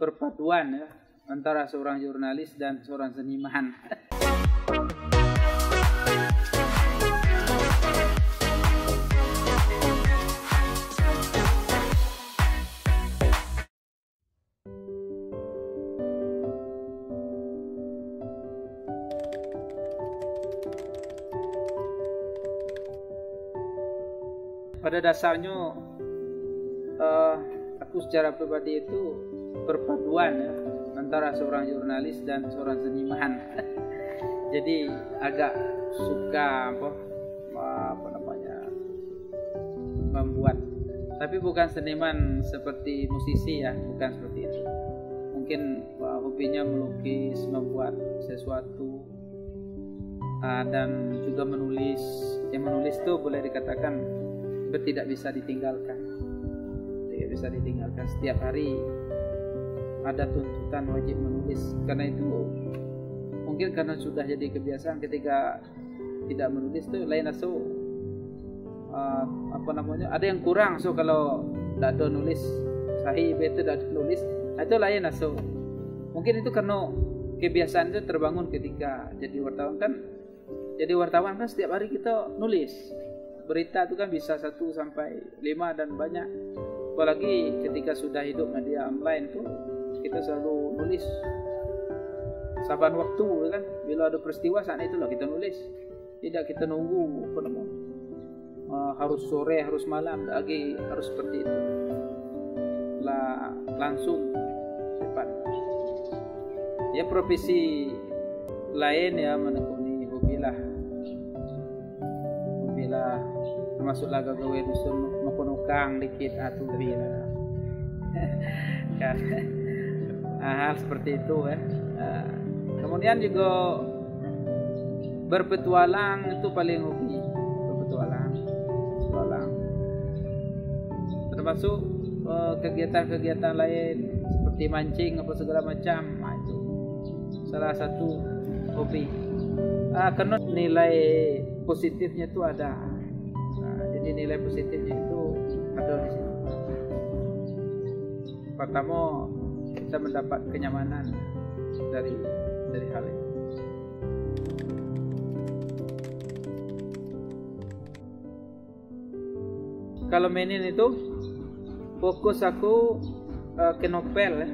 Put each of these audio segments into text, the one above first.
perpaduan ya antara seorang jurnalis dan seorang seniman. Pada dasarnya aku secara pribadi itu perpaduan ya antara seorang jurnalis dan seorang seniman. Jadi agak suka membuat, tapi bukan seniman seperti musisi ya, bukan seperti itu. Mungkin hobinya melukis, membuat sesuatu, dan juga menulis. Yang menulis itu boleh dikatakan tidak bisa ditinggalkan. Tidak bisa ditinggalkan. Setiap hari ada tuntutan wajib menulis. Karena itu mungkin karena sudah jadi kebiasaan, ketika tidak menulis itu lain aso ada yang kurang. So kalau tidak ada nulis sahih, betul tidak ada nulis, itu lain aso. Mungkin itu karena kebiasaan itu terbangun ketika jadi wartawan kan. Jadi wartawan kan setiap hari kita nulis. Berita itu kan bisa 1 sampai 5 dan banyak. Apalagi ketika sudah hidup media online tuh kita selalu nulis saban waktu kan. Bila ada peristiwa saat itulah kita nulis. Tidak kita nunggu harus sore, harus malam, lagi harus seperti itu. Langsung cepat. Ya profesi lain ya menekuni hobilah termasuk laga gawe dusun menukang dikit atau lebih kan hal seperti itu ya. Kemudian juga berpetualang itu paling hobi, berpetualang termasuk kegiatan-kegiatan lain seperti mancing apa segala macam. Itu salah satu hobi. Karena nilai positifnya itu ada. Jadi nilai positifnya itu ada di situ. Pertama, kita mendapat kenyamanan dari hal itu. Kalau mainin itu fokus aku ke novel ya.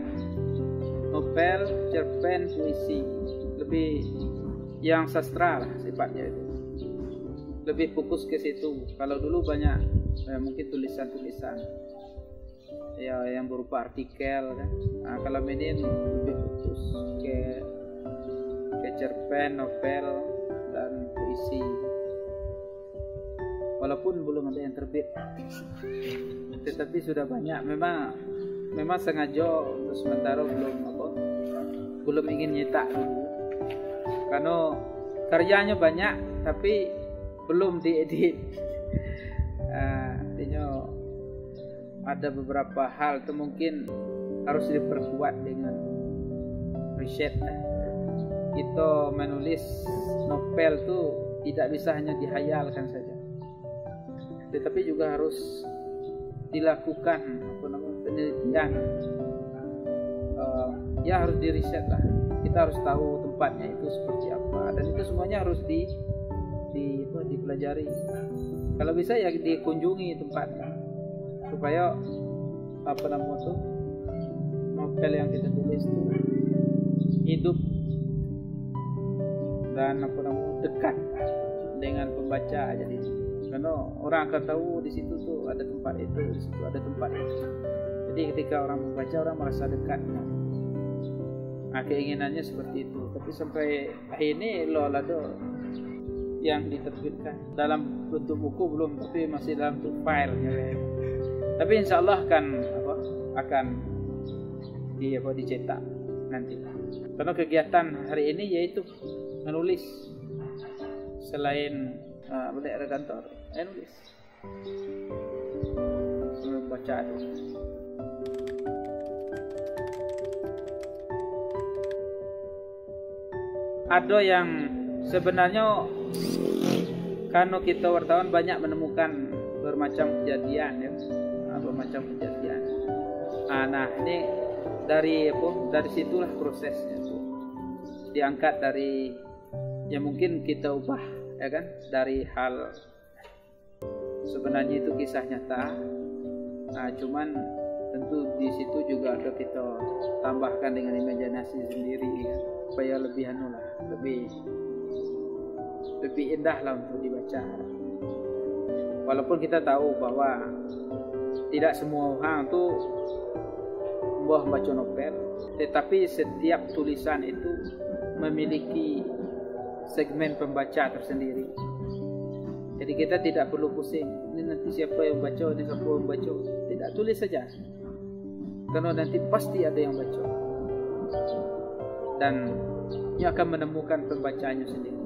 Novel, cerpen, puisi. Lebih yang sastra lah sifatnya itu. Lebih fokus ke situ. Kalau dulu banyak mungkin tulisan-tulisan ya yang berupa artikel kan. Kalau ini lebih fokus ke cerpen, novel dan puisi. Walaupun belum ada yang terbit, tetapi sudah banyak. Memang sengaja untuk sementara belum ingin nyetak dulu. Karena karyanya banyak tapi belum diedit. Artinya ada beberapa hal itu mungkin harus diperkuat dengan riset. Kita menulis novel itu tidak bisa hanya dihayalkan saja, tetapi juga harus dilakukan penelitian. Ya harus diriset lah. Kita harus tahu tempatnya itu seperti apa, dan itu semuanya harus dipelajari. Kalau bisa ya dikunjungi tempatnya supaya novel yang kita tulis itu hidup dan dekat dengan pembaca. Jadi karena orang akan tahu di situ tuh ada tempat itu, di situ ada tempat itu. Jadi ketika orang membaca, orang merasa dekat. Keinginannya seperti itu. Tapi sampai akhir ini ada yang diterbitkan dalam bentuk buku belum, tapi masih dalam bentuk file ya. Tapi insya Allah akan dicetak nanti. Karena kegiatan hari ini yaitu menulis. Selain boleh ada kantor, nulis, membaca. Ada yang sebenarnya karena kita wartawan banyak menemukan bermacam kejadian ya, bermacam kejadian. Nah ini dari situlah prosesnya tuh. Diangkat dari yang mungkin kita ubah, ya kan, dari hal sebenarnya itu kisah nyata. Nah, cuman tentu di situ juga ada kita tambahkan dengan imajinasi sendiri, ya, supaya lebih lebih indah lah untuk dibaca. Walaupun kita tahu bahwa tidak semua orang tuh membaca novel, tetapi setiap tulisan itu memiliki segmen pembaca tersendiri. Jadi kita tidak perlu pusing, ini nanti siapa yang baca, ini siapa yang baca. Tidak, tulis saja, karena nanti pasti ada yang baca, dan ia akan menemukan pembacanya sendiri.